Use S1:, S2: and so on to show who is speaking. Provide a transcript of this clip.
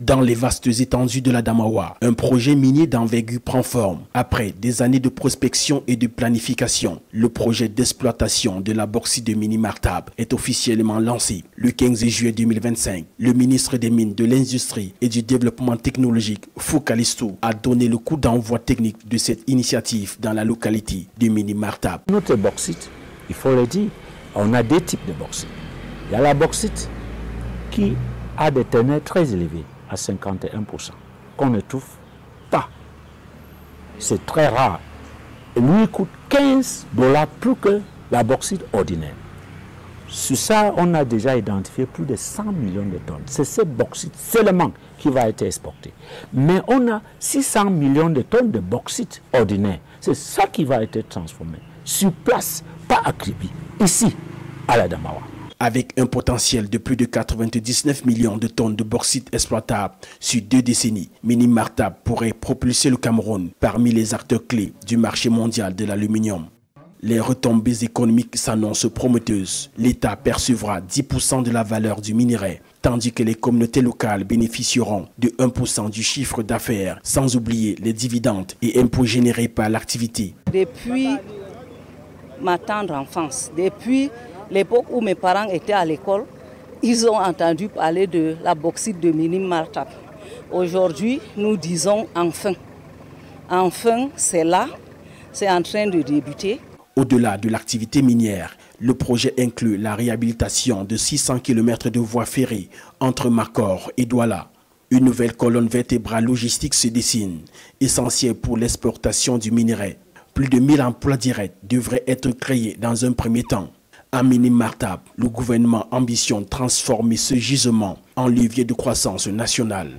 S1: Dans les vastes étendues de la Damawa, un projet minier d'envergure prend forme. Après des années de prospection et de planification, le projet d'exploitation de la bauxite de Mini Martab est officiellement lancé. Le 15 juillet 2025, le ministre des Mines, de l'Industrie et du Développement technologique, Foucalistou, a donné le coup d'envoi technique de cette initiative dans la localité de Mini Martab.
S2: Notre bauxite, il faut le dire, on a deux types de bauxite. Il y a la bauxite qui a des teneurs très élevées, à 51%, qu'on ne trouve pas. C'est très rare. Et lui coûte $15 plus que la bauxite ordinaire. Sur ça, on a déjà identifié plus de 100 millions de tonnes. C'est cette bauxite seulement qui va être exportée. Mais on a 600 millions de tonnes de bauxite ordinaire. C'est ça qui va être transformé sur place, pas à Kribi, ici, à la Damawa.
S1: Avec un potentiel de plus de 99 millions de tonnes de bauxite exploitable sur 2 décennies, Mini Martab pourrait propulser le Cameroun parmi les acteurs clés du marché mondial de l'aluminium. Les retombées économiques s'annoncent prometteuses. L'État percevra 10% de la valeur du minerai, tandis que les communautés locales bénéficieront de 1% du chiffre d'affaires, sans oublier les dividendes et impôts générés par l'activité.
S3: Depuis ma tendre enfance, depuis l'époque où mes parents étaient à l'école, ils ont entendu parler de la bauxite de Mini Martab. Aujourd'hui, nous disons enfin. Enfin, c'est là, c'est en train de débuter.
S1: Au-delà de l'activité minière, le projet inclut la réhabilitation de 600 km de voies ferrées entre Makor et Douala. Une nouvelle colonne vertébrale logistique se dessine, essentielle pour l'exportation du minerai. Plus de 1000 emplois directs devraient être créés dans un premier temps. À Mini Martab, le gouvernement ambitionne transformer ce gisement en levier de croissance nationale.